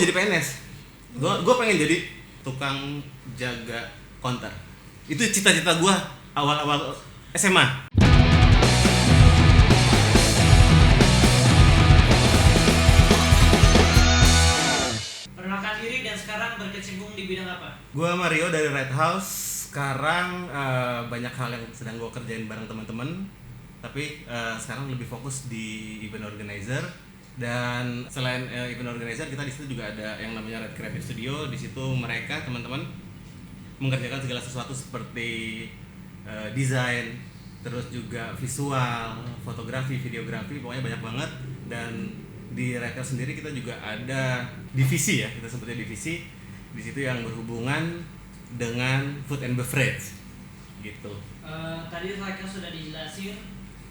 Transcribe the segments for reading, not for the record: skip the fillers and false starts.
mau jadi PNS. Gue pengen jadi tukang jaga counter. Itu cita-cita gue awal-awal SMA. Perkenalkan diri dan sekarang berkecimpung di bidang apa? Gue Mario dari Red House. Sekarang banyak hal yang sedang gue kerjain bareng teman-teman. Tapi sekarang lebih fokus di event organizer. Dan selain event organizer, kita di situ juga ada yang namanya Red Creative Studio. Di situ mereka teman-teman mengerjakan segala sesuatu seperti desain, terus juga visual, fotografi, videografi, pokoknya banyak banget. Dan di Red House sendiri kita juga ada divisi ya, kita sebutnya divisi. Di situ yang berhubungan dengan food and beverage gitu. Tadi Red House sudah dijelasin,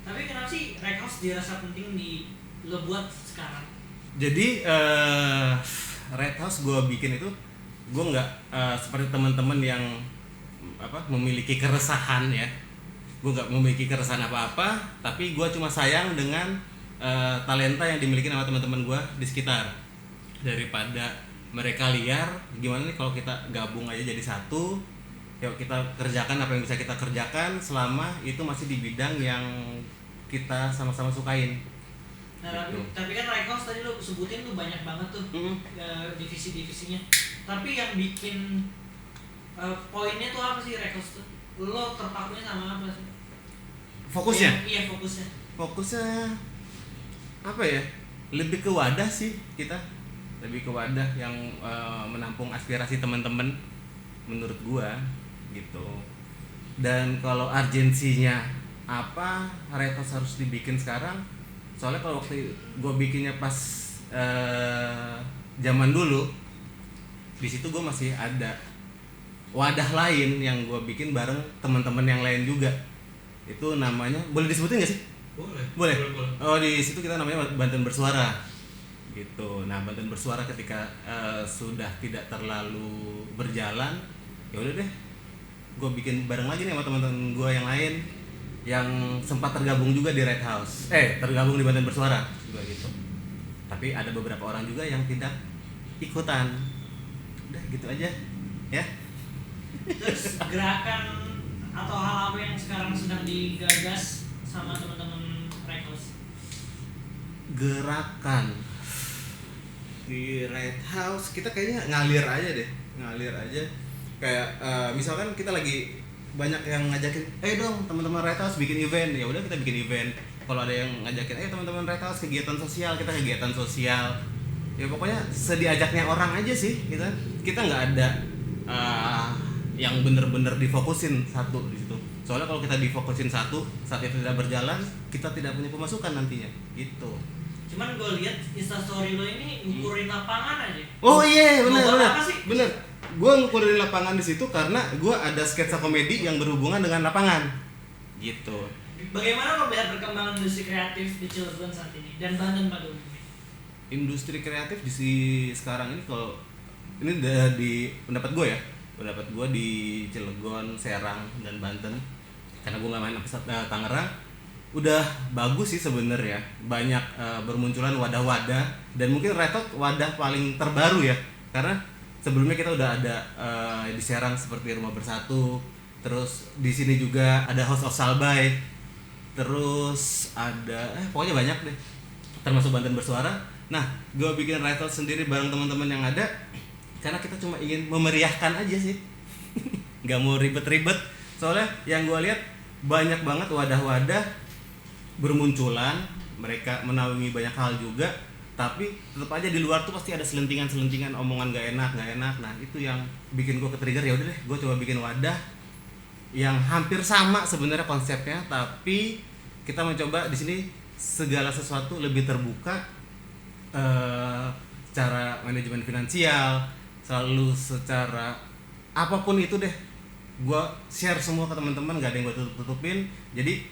tapi kenapa sih Red House dirasa penting lo buat sekarang? Jadi Red House gue bikin itu, gue nggak seperti teman-teman yang memiliki keresahan ya. Gue nggak memiliki keresahan apa-apa, tapi gue cuma sayang dengan talenta yang dimiliki sama teman-teman gue di sekitar. Daripada mereka liar, gimana nih kalau kita gabung aja jadi satu. Yuk kita kerjakan apa yang bisa kita kerjakan selama itu masih di bidang yang kita sama-sama sukain. Nah, gitu. tapi kan Red House tadi lo sebutin tuh banyak banget tuh divisi-divisinya. Tapi yang bikin poinnya tuh apa sih Red House tuh? Lo terpakunya sama apa sih? Fokusnya? Iya fokusnya. Fokusnya apa ya? Lebih ke wadah sih kita. Lebih ke wadah yang menampung aspirasi teman-teman menurut gua gitu. Dan kalau urgensinya apa Red House harus dibikin sekarang? Soalnya kalau waktu gua bikinnya pas zaman dulu, di situ gua masih ada wadah lain yang gua bikin bareng teman-teman yang lain juga. Itu namanya, boleh disebutin nggak sih? Boleh. Oh, di situ kita namanya Banten Bersuara gitu. Nah, Banten Bersuara ketika sudah tidak terlalu berjalan, ya udah deh, gue bikin bareng lagi nih sama teman-teman gue yang lain yang sempat tergabung juga di Red House, tergabung di Banten Bersuara juga gitu. Tapi ada beberapa orang juga yang tidak ikutan. Udah gitu aja, ya. Terus gerakan atau hal apa yang sekarang sedang digagas sama teman-teman Red House? Gerakan di Red House kita kayaknya ngalir aja kayak misalkan kita lagi banyak yang ngajakin dong teman-teman Red House bikin event, ya udah kita bikin event. Kalau ada yang ngajakin teman-teman Red House kegiatan sosial, kita kegiatan sosial. Ya pokoknya sediajaknya orang aja sih kita nggak ada yang bener-bener difokusin satu di situ. Soalnya kalau kita difokusin satu, saat itu tidak berjalan, kita tidak punya pemasukan nantinya gitu. Cuman gue lihat instastory lo ini ngukurin lapangan aja. Oh iya, benar. Apa sih? Bener. Gue ngukurin lapangan di situ karena gue ada sketsa komedi yang berhubungan dengan lapangan. Gitu. Bagaimana lo melihat perkembangan industri kreatif di Cilegon saat ini dan Banten pada umumnya? Industri kreatif di sekarang ini, kalau ini di pendapat gue ya, pendapat gue di Cilegon, Serang dan Banten, karena gue nggak main Tangerang, udah bagus sih sebenarnya. Banyak bermunculan wadah-wadah, dan mungkin Red House wadah paling terbaru ya, karena sebelumnya kita udah ada di Serang seperti Rumah Bersatu, terus di sini juga ada House of Salbay, terus ada pokoknya banyak deh, termasuk Banten Bersuara. Nah, gue bikin Red House sendiri bareng teman-teman yang ada karena kita cuma ingin memeriahkan aja sih. Nggak mau ribet-ribet, soalnya yang gue lihat banyak banget wadah-wadah bermunculan, mereka menaungi banyak hal juga, tapi tetap aja di luar tuh pasti ada selentingan-selentingan omongan gak enak. Nah itu yang bikin gue ke-trigger. Ya udah deh, gue coba bikin wadah yang hampir sama sebenarnya konsepnya, tapi kita mencoba di sini segala sesuatu lebih terbuka, secara manajemen finansial, selalu secara apapun itu deh, gue share semua ke teman-teman, gak ada yang gue tutupin. Jadi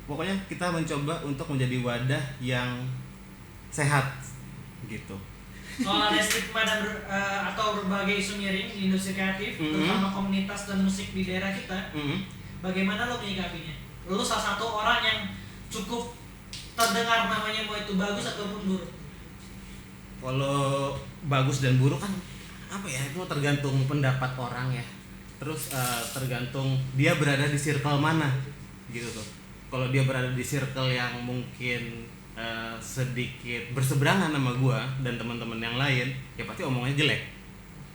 pokoknya kita mencoba untuk menjadi wadah yang sehat gitu. Soal ada stigma dan atau berbagai isu miring di industri kreatif, terutama komunitas dan musik di daerah kita, bagaimana lo menyikapinya? Lo salah satu orang yang cukup terdengar namanya, mau itu bagus ataupun buruk. Kalau bagus dan buruk kan apa ya, itu tergantung pendapat orang ya. Terus tergantung dia berada di circle mana gitu tuh. Kalau dia berada di circle yang mungkin sedikit berseberangan sama gua dan teman-teman yang lain, ya pasti omongannya jelek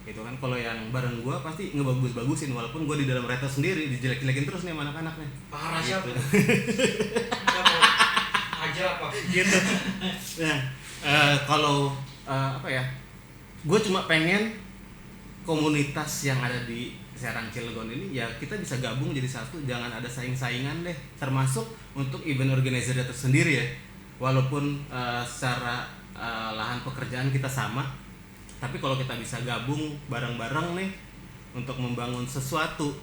gitu kan. Kalau yang bareng gua pasti ngebagus-bagusin, walaupun gua di dalam reto sendiri dijelek-jelekin terus nih sama anak-anak nih. Parah siapa? Gitu. Ajar apa? Gitu. Nah, kalau apa ya? Gua cuma pengen komunitas yang ada di Serang Cilegon ini ya kita bisa gabung jadi satu, jangan ada saing-saingan deh, termasuk untuk event organizer itu sendiri ya. Walaupun secara lahan pekerjaan kita sama, tapi kalau kita bisa gabung bareng-bareng nih untuk membangun sesuatu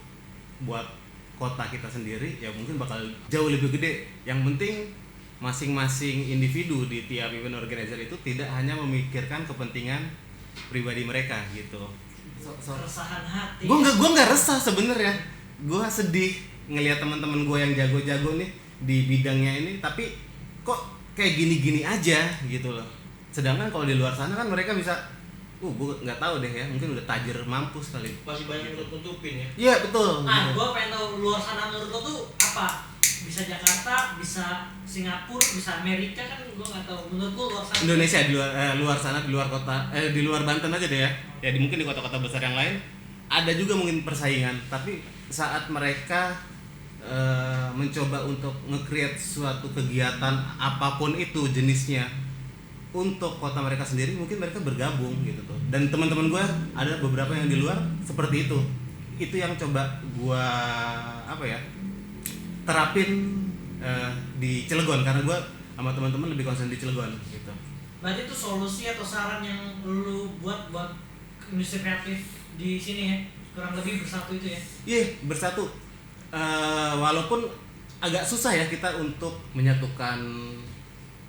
buat kota kita sendiri, ya mungkin bakal jauh lebih gede. Yang penting masing-masing individu di tiap event organizer itu tidak hanya memikirkan kepentingan pribadi mereka gitu. Keresahan hati. Gue nggak resah sebenarnya, gue sedih ngelihat teman-teman gue yang jago-jago nih di bidangnya ini, tapi kok kayak gini-gini aja gitu loh. Sedangkan kalau di luar sana kan mereka bisa, gue nggak tahu deh ya, mungkin udah tajir mampus kali. Masih banyak yang nutupin ya. Iya betul. Ah, gue pengen tahu luar sana menurut lo tuh apa? Bisa Jakarta, bisa Singapura, bisa Amerika, kan gue nggak tahu. Menurut lo luar sana? Indonesia di luar sana, di luar kota, di luar Banten aja deh ya. Ya mungkin di kota-kota besar yang lain ada juga mungkin persaingan, tapi saat mereka mencoba untuk nge-create suatu kegiatan apapun itu jenisnya untuk kota mereka sendiri, mungkin mereka bergabung gitu tuh. Dan teman-teman gue ada beberapa yang di luar seperti itu yang coba gue apa ya terapin di Cilegon, karena gue sama teman-teman lebih concern di Cilegon gitu. Berarti itu solusi atau saran yang lu buat industri kreatif di sini ya, kurang lebih bersatu itu ya? Iya, bersatu. Walaupun agak susah ya kita untuk menyatukan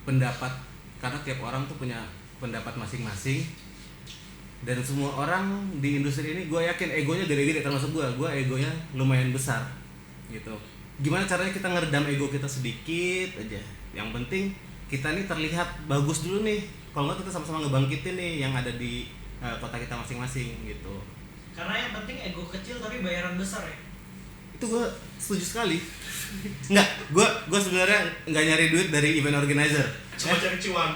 pendapat, karena tiap orang tuh punya pendapat masing-masing, dan semua orang di industri ini gue yakin egonya gede-gede, termasuk gue egonya lumayan besar gitu. Gimana caranya kita ngeredam ego kita sedikit aja, yang penting kita nih terlihat bagus dulu nih, kalau nggak kita sama-sama ngebangkitin nih yang ada di kota kita masing-masing gitu. Karena yang penting ego kecil tapi bayaran besar ya. Itu gue setuju sekali. Gue sebenarnya nggak nyari duit dari event organizer, Cuma cari cuan.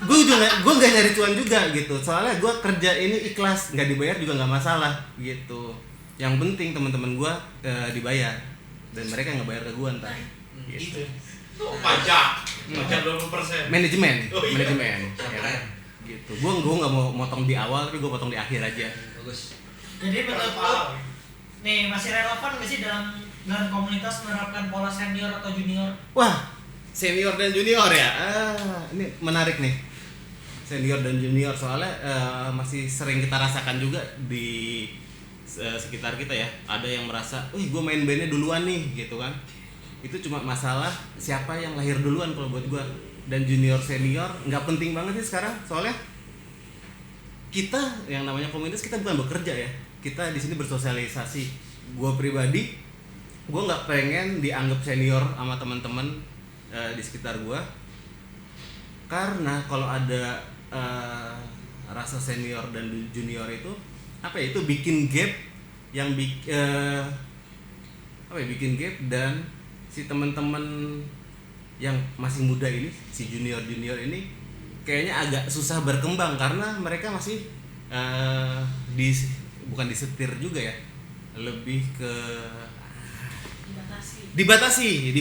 gue nggak nyari cuan juga gitu, soalnya gue kerja ini ikhlas, nggak dibayar juga nggak masalah gitu. Yang penting teman-teman gue dibayar dan mereka ngebayar ke gue ntar gitu. Oh, pajak 20%. Manajemen Oh, iya. manajemen ya kan gitu. Gue nggak mau motong di awal, tapi gue potong di akhir aja. Bagus. Jadi menurut lo nih masih relevan nggak sih dalam komunitas menerapkan pola senior atau junior? Wah, senior dan junior ya, ini menarik nih, senior dan junior, soalnya masih sering kita rasakan juga di sekitar kita ya. Ada yang merasa, gue main bandnya duluan nih gitu kan. Itu cuma masalah siapa yang lahir duluan kalau buat gue. Dan junior senior nggak penting banget sih sekarang, soalnya kita yang namanya komunitas, kita bukan bekerja ya, kita di sini bersosialisasi. Gue pribadi, gue nggak pengen dianggap senior sama teman-teman di sekitar gue, karena kalau ada rasa senior dan junior itu apa ya, itu bikin gap yang bikin gap, dan si teman-teman yang masih muda ini, si junior ini kayaknya agak susah berkembang karena mereka masih bukan disetir juga ya, lebih ke dibatasi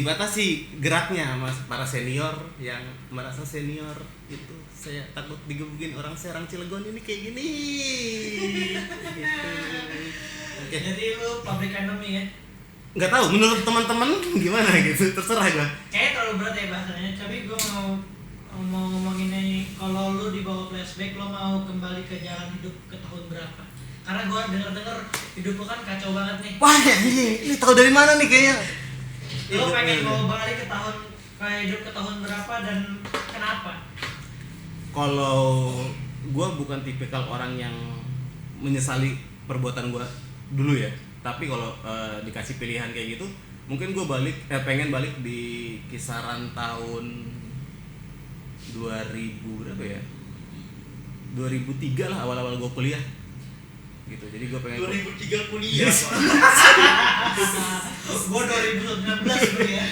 geraknya mas para senior yang merasa senior itu. Saya takut digebukin orang Serang Cilegon ini kayak gini. Gitu. Okay. Jadi lu public enemy ya? Nggak tahu, menurut teman-teman gimana gitu, terserah gue. Kayaknya terlalu berat ya bahasanya, tapi gue mau ngomongin ini. Kalau lu dibawa flashback, lo mau kembali ke jalan hidup ke tahun berapa? Karena gue denger hidup lo kan kacau banget nih. Wah ini tahu dari mana nih kayaknya? Lo pengen bawa balik ke hidup ke tahun berapa dan kenapa? Kalau gue bukan tipikal orang yang menyesali perbuatan gue dulu ya. Tapi kalau dikasih pilihan kayak gitu, mungkin gue pengen balik di kisaran tahun 2000 berapa ya? 2003 lah awal-awal gue kuliah gitu. Jadi gue pengen 2003 kuliah. Gua 2019 bro ya.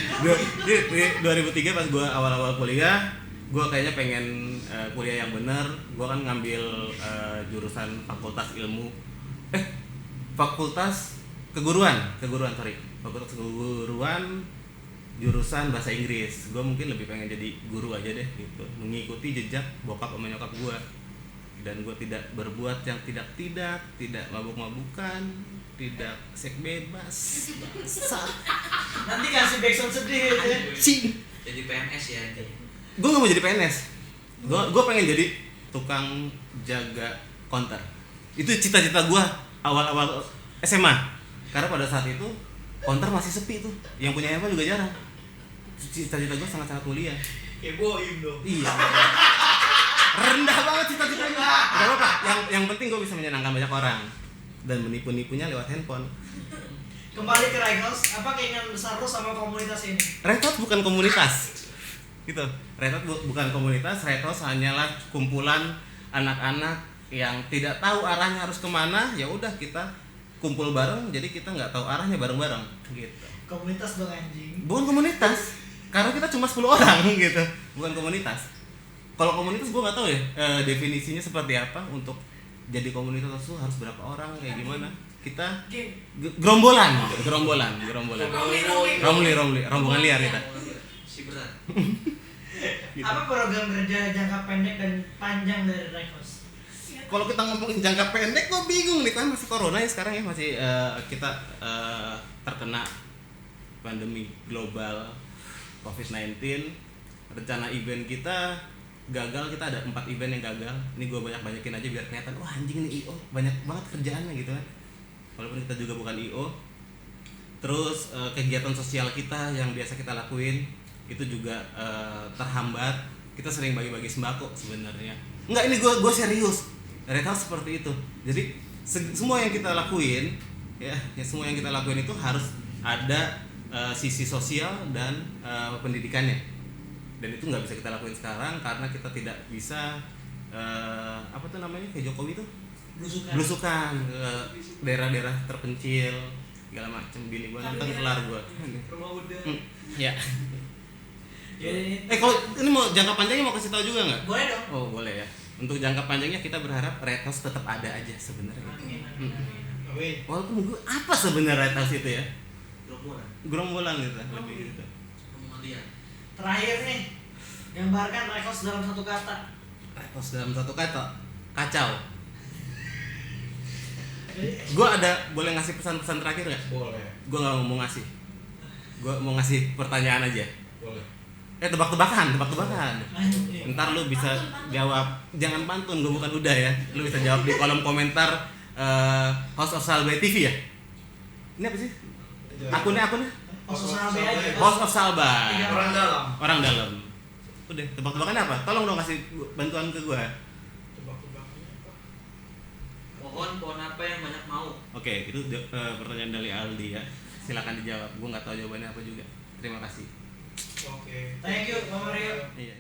2003 pas gue awal-awal kuliah, gue kayaknya pengen kuliah yang benar. Gue kan ngambil jurusan fakultas keguruan, fakultas keguruan, jurusan bahasa Inggris. Gue mungkin lebih pengen jadi guru aja deh gitu, mengikuti jejak bokap sama nyokap gue. Dan gue tidak berbuat yang tidak mabuk-mabukan, tidak seks bebas. Nanti kasih backsound sedih gitu ya. Jadi PNS ya. Gue gak mau jadi PNS. Gue pengen jadi tukang jaga konter. Itu cita-cita gue awal-awal SMA. Karena pada saat itu konter masih sepi tuh. Yang punya handphone juga jarang. Cita-cita gue sangat-sangat mulia. Kayak boim dong. Iya. Rendah banget cita-citanya. Gak apa-apa. Yang penting gue bisa menyenangkan banyak orang dan menipu-nipunya lewat handphone. Kembali ke Reykhouse, apa keinginan besar lo sama komunitas ini? Reykhouse bukan komunitas. Gitu. Reykhouse bukan komunitas. Reykhouse hanyalah kumpulan anak-anak yang tidak tahu arahnya harus kemana. Ya udah kita kumpul bareng. Jadi kita nggak tahu arahnya bareng-bareng. Gitu. Komunitas dong anjing. Bukan komunitas. Karena kita cuma 10 orang gitu. Bukan komunitas. Kalau komunitas gue nggak tahu ya definisinya seperti apa. Untuk jadi komunitas itu harus berapa orang, kayak gimana. Kita gerombolan. Rombongan liar kita. Si berat. Gitu. Apa program kerja jangka pendek dan panjang dari Reykhouse? Kalau kita ngomongin jangka pendek, gue bingung nih kan masih corona ya sekarang ya, masih kita terkena pandemi global COVID-19. Rencana event kita gagal, kita ada 4 event yang gagal. Ini gue banyakin aja biar kelihatan, wah anjing nih IO banyak banget kerjaannya gitu kan. Walaupun kita juga bukan IO. Terus kegiatan sosial kita yang biasa kita lakuin itu juga terhambat. Kita sering bagi-bagi sembako sebenarnya. Enggak, ini gue serius. Reykhouse seperti itu. Jadi semua yang kita lakuin semua yang kita lakuin itu harus ada sisi sosial dan pendidikannya. Dan itu nggak bisa kita lakuin sekarang karena kita tidak bisa kayak Jokowi tuh belusukan ke daerah-daerah terpencil segala macem. Bini gue nonton kelar gue. Rumah udah. Ya. Jadi Kalau ini mau jangka panjangnya mau kasih tahu juga nggak? boleh dong. Oh boleh ya. Untuk jangka panjangnya kita berharap Reykhouse tetap ada aja sebenarnya. Amin. Amin. Walaupun gue apa sebenarnya Reykhouse itu ya? Gerombolan gitu, lebih gitu. Kemudian Terakhir nih, gambarkan Reykhouse dalam satu kata. Reykhouse dalam satu kata, kacau. Gue boleh ngasih pesan-pesan terakhir nggak? Boleh. Gue nggak mau ngasih. Gue mau ngasih pertanyaan aja. Boleh. Tebak-tebakan. Anjing. Ntar lu bisa jawab. Jangan pantun, gue bukan udah ya. Lu bisa jawab di kolom komentar House of Salbay TV ya. Ini apa sih? Akunnya? Sosial B aja. House of Salbay. Orang dalam. Orang dalam. Udah, tebak-tebakan apa? Tolong dong kasih bantuan ke gue. Tebak-tebakannya apa? pohon apa yang banyak mau? Oke, itu pertanyaan dari Aldi ya. Silakan dijawab. Gue nggak tahu jawabannya apa juga. Terima kasih. Oke. Thank you, Pak Mario. Iya.